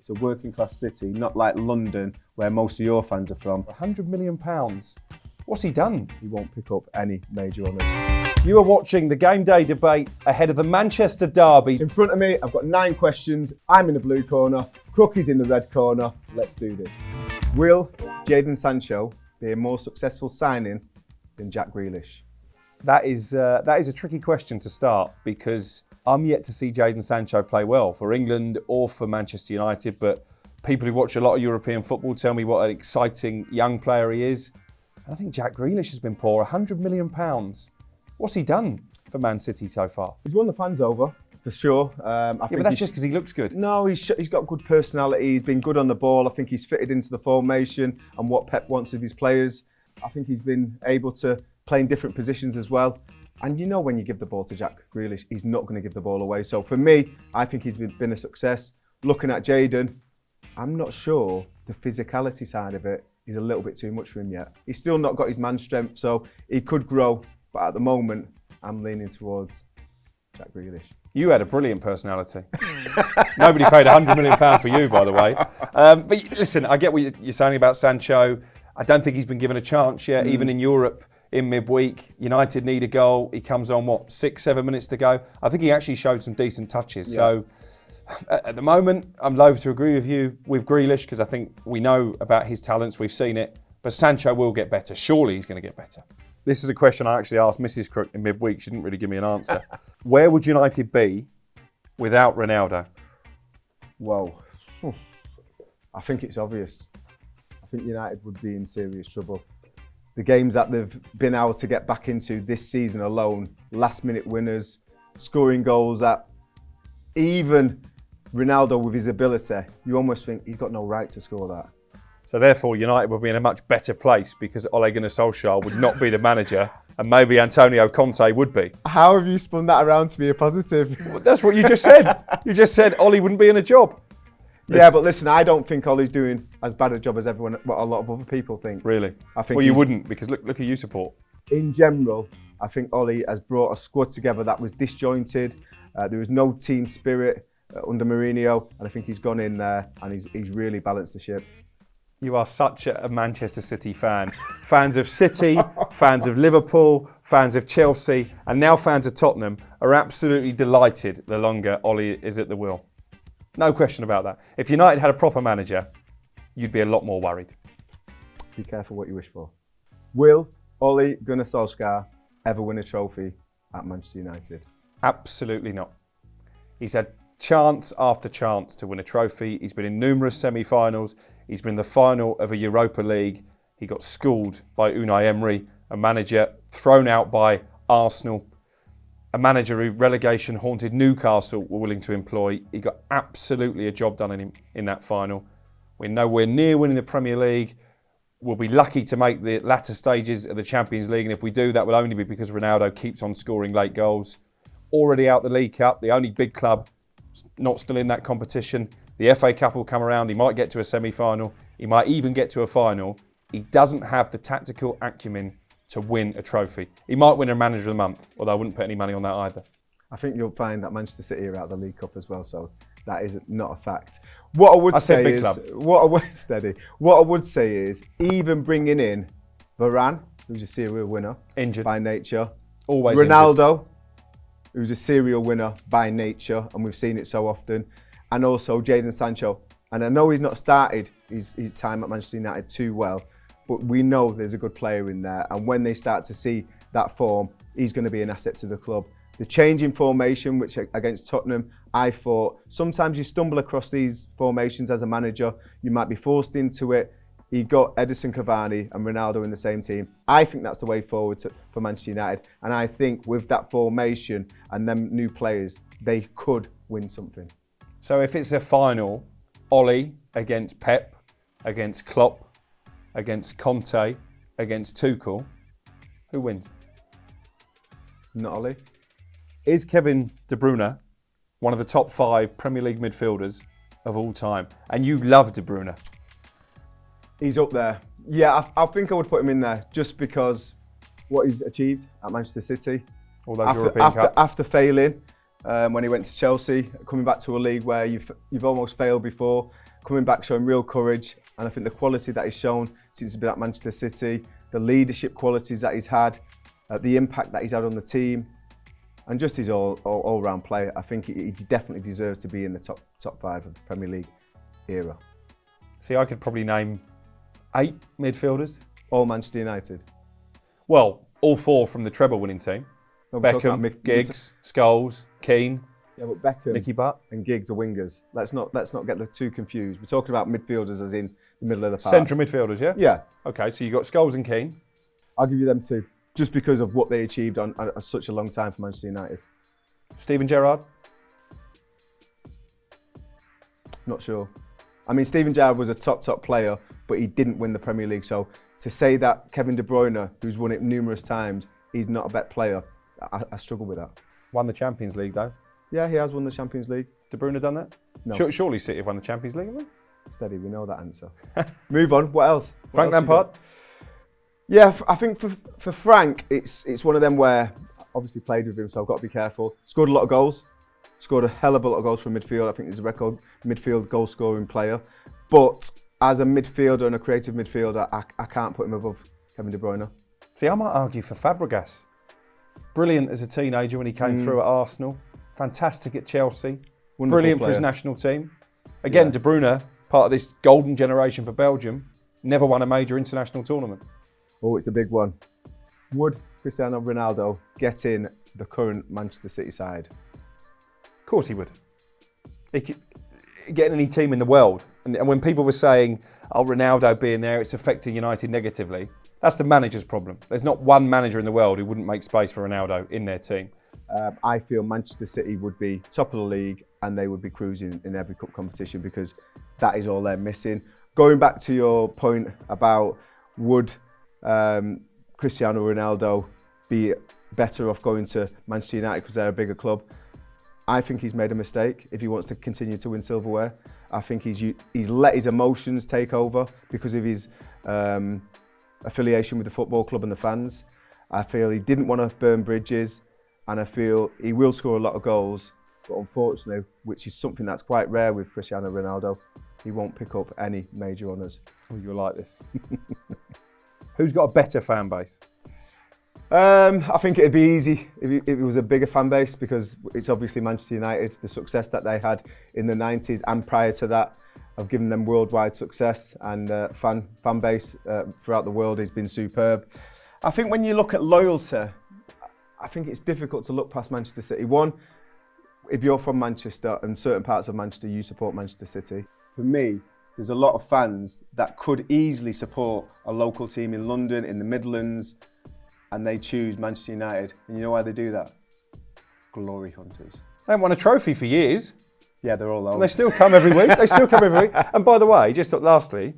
It's a working class city, not like London, where most of your fans are from. £100 million. What's he done? He won't pick up any major honours. You are watching the Game Day debate ahead of the Manchester derby. In front of me, I've got 9 questions. I'm in the blue corner. Crook is in the red corner. Let's do this. Will Jadon Sancho be a more successful signing than Jack Grealish? That is a tricky question to start because I'm yet to see Jadon Sancho play well for England or for Manchester United, but people who watch a lot of European football tell me what an exciting young player he is. And I think Jack Grealish has been poor. £100 million. What's he done for Man City so far? He's won the fans over, for sure. But that's just because he looks good. No, he's got good personality. He's been good on the ball. I think he's fitted into the formation and what Pep wants of his players. I think he's been able to play in different positions as well. And you know when you give the ball to Jack Grealish, he's not going to give the ball away. So for me, I think he's been a success. Looking at Jadon, I'm not sure the physicality side of it is a little bit too much for him yet. He's still not got his man strength, so he could grow. But at the moment, I'm leaning towards Jack Grealish. You had a brilliant personality. Nobody paid £100 million for you, by the way. But listen, I get what you're saying about Sancho. I don't think he's been given a chance yet, even in Europe in midweek. United need a goal. He comes on, 6-7 minutes to go. I think he actually showed some decent touches. Yeah. So at the moment, I'm loath to agree with you with Grealish because I think we know about his talents. We've seen it. But Sancho will get better. Surely he's going to get better. This is a question I actually asked Mrs. Crook in midweek. She didn't really give me an answer. Where would United be without Ronaldo? Well, I think it's obvious. I think United would be in serious trouble. The games that they've been able to get back into this season alone, last-minute winners, scoring goals that even Ronaldo with his ability, you almost think he's got no right to score that. So therefore, United would be in a much better place because Ole Gunnar Solskjaer would not be the manager and maybe Antonio Conte would be. How have you spun that around to be a positive? Well, that's what you just said. You just said Ole wouldn't be in a job. Yeah, but listen, I don't think Ole's doing as bad a job as what a lot of other people think. Really? I think well, you wouldn't because look who you support. In general, I think Ole has brought a squad together that was disjointed. There was no team spirit under Mourinho, and I think he's gone in there and he's really balanced the ship. You are such a Manchester City fan. Fans of City, fans of Liverpool, fans of Chelsea, and now fans of Tottenham are absolutely delighted the longer Ole is at the wheel. No question about that. If United had a proper manager, you'd be a lot more worried. Be careful what you wish for. Will Ole Gunnar Solskjaer ever win a trophy at Manchester United? Absolutely not. He's had chance after chance to win a trophy. He's been in numerous semi-finals. He's been in the final of a Europa League. He got schooled by Unai Emery, a manager thrown out by Arsenal, a manager who relegation-haunted Newcastle were willing to employ. He got absolutely a job done in that final. We're nowhere near winning the Premier League. We'll be lucky to make the latter stages of the Champions League, and if we do, that will only be because Ronaldo keeps on scoring late goals. Already out the League Cup, the only big club not still in that competition. The FA Cup will come around. He might get to a semi-final. He might even get to a final. He doesn't have the tactical acumen to win a trophy. He might win a Manager of the Month, although I wouldn't put any money on that either. I think you'll find that Manchester City are out of the League Cup as well, so that is not a fact. What I would say is, what I would say is, even bringing in Varane, who's a serial winner, injured by nature, always Ronaldo, injured, who's a serial winner by nature, and we've seen it so often, and also Jadon Sancho. And I know he's not started his time at Manchester United too well, but we know there's a good player in there, and when they start to see that form, he's going to be an asset to the club. The change in formation, which against Tottenham, I thought sometimes you stumble across these formations as a manager, you might be forced into it. He got Edison Cavani and Ronaldo in the same team. I think that's the way forward for Manchester United. And I think with that formation and them new players, they could win something. So if it's a final, Ole against Pep, against Klopp, against Conte, against Tuchel, who wins? Not Ole. Is Kevin De Bruyne one of the top 5 Premier League midfielders of all time? And you love De Bruyne. He's up there. Yeah, I think I would put him in there just because what he's achieved at Manchester City. All those European Cups. After failing when he went to Chelsea, coming back to a league where you've almost failed before, coming back showing real courage, and I think the quality that he's shown since he's been at Manchester City, the leadership qualities that he's had, the impact that he's had on the team, and just his all-round play, I think he definitely deserves to be in the top 5 of the Premier League era. See, I could probably name 8 midfielders. All Manchester United. Well, all 4 from the treble-winning team. No, we're talking Beckham, about Giggs, Scholes, Keane, Yeah, but Beckham Nicky Butt. and Giggs are wingers. Let's not get the two confused. We're talking about midfielders as in the middle of the park. Central midfielders, yeah? Yeah, Okay, so you got Scholes and Keane. I'll give you them two, just because of what they achieved on such a long time for Manchester United. Steven Gerrard. Not sure. I mean, Steven Gerrard was a top player, but he didn't win the Premier League. So to say that Kevin De Bruyne, who's won it numerous times, he's not a better player, I struggle with that. Won the Champions League, though. Yeah, he has won the Champions League. De Bruyne done that? No. Surely City have won the Champions League, haven't they? Steady, we know that answer. Move on. What else? Frank Lampard. Yeah, I think for Frank, it's one of them where obviously played with him, so I've got to be careful. Scored a lot of goals. Scored a hell of a lot of goals from midfield. I think he's a record midfield goal scoring player. But as a midfielder and a creative midfielder, I can't put him above Kevin De Bruyne. See, I might argue for Fabregas. Brilliant as a teenager when he came through at Arsenal. Fantastic at Chelsea. Wonderful Brilliant for his player. national team. Again, Yeah. De Bruyne, part of this golden generation for Belgium, never won a major international tournament. Oh, it's a big one. Would Cristiano Ronaldo get in the current Manchester City side? Of course he would. He could get any team in the world. And when people were saying, oh, Ronaldo being there, it's affecting United negatively, that's the manager's problem. There's not one manager in the world who wouldn't make space for Ronaldo in their team. I feel Manchester City would be top of the league and they would be cruising in every cup competition because that is all they're missing. Going back to your point about would Cristiano Ronaldo be better off going to Manchester United because they're a bigger club, I think he's made a mistake if he wants to continue to win silverware. I think he's let his emotions take over because of his affiliation with the football club and the fans. I feel he didn't want to burn bridges, and I feel he will score a lot of goals, but unfortunately, which is something that's quite rare with Cristiano Ronaldo, he won't pick up any major honours. Oh, you'll like this. Who's got a better fan base? I think it'd be easy if it was a bigger fan base because it's obviously Manchester United. The success that they had in the 90s and prior to that have given them worldwide success, and fan base throughout the world has been superb. I think when you look at loyalty, I think it's difficult to look past Manchester City. One, if you're from Manchester and certain parts of Manchester, you support Manchester City. For me, there's a lot of fans that could easily support a local team in London, in the Midlands, and they choose Manchester United. And you know why they do that? Glory hunters. They haven't won a trophy for years. Yeah, they're all And old. they still come every week. And by the way, just lastly,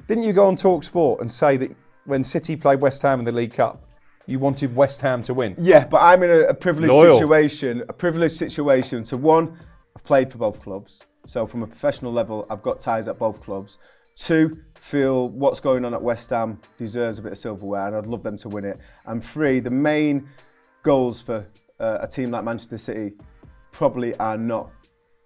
didn't you go on talkSPORT and say that when City played West Ham in the League Cup, you wanted West Ham to win? Yeah, but I'm in a privileged Loyal. situation. A privileged situation. So one, I've played for both clubs. So from a professional level, I've got ties at both clubs. Two, feel what's going on at West Ham deserves a bit of silverware and I'd love them to win it. And three, the main goals for a team like Manchester City probably are not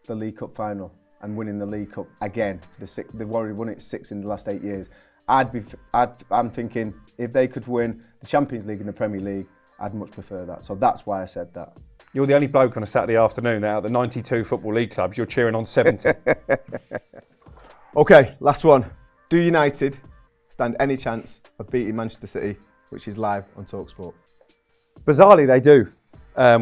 the League Cup final and winning the League Cup again. They've already won it 6 in the last 8 years. I'm thinking if they could win the Champions League and the Premier League, I'd much prefer that. So that's why I said that. You're the only bloke on a Saturday afternoon out of the 92 Football League clubs, you're cheering on 70. Okay, last one. Do United stand any chance of beating Manchester City, which is live on talkSPORT? Bizarrely, they do,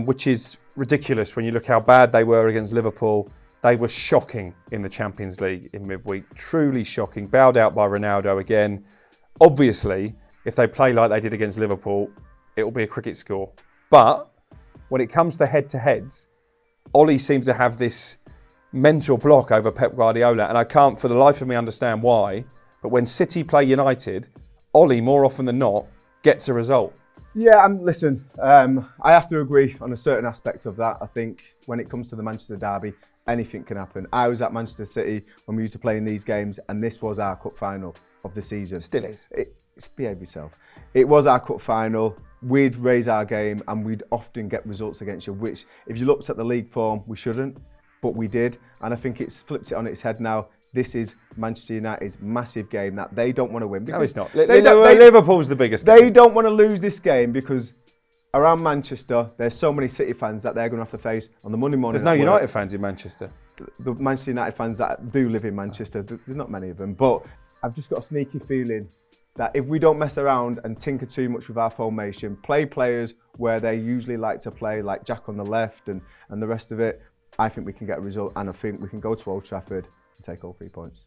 which is ridiculous when you look how bad they were against Liverpool. They were shocking in the Champions League in midweek, truly shocking. Bowed out by Ronaldo again. Obviously, if they play like they did against Liverpool, it will be a cricket score. But when it comes to head-to-heads, Ollie seems to have this mental block over Pep Guardiola, and I can't for the life of me understand why. But when City play United, Ollie, more often than not, gets a result. Yeah, listen, I have to agree on a certain aspect of that. I think when it comes to the Manchester derby, anything can happen. I was at Manchester City when we used to play in these games, and this was our cup final of the season. Still is. Behave yourself. It was our cup final. We'd raise our game, and we'd often get results against you, which, if you looked at the league form, we shouldn't, but we did. And I think it's flipped it on its head now. this is Manchester United's massive game that they don't want to win. No, it's not. They Liverpool's the biggest They game. don't want to lose this game because around Manchester, there's so many City fans that they're going to have to face on the Monday morning. There's no United fans in Manchester. The Manchester United fans that do live in Manchester, there's not many of them. But I've just got a sneaky feeling that if we don't mess around and tinker too much with our formation, play players where they usually like to play, like Jack on the left and the rest of it, I think we can get a result, and I think we can go to Old Trafford and take all 3 points.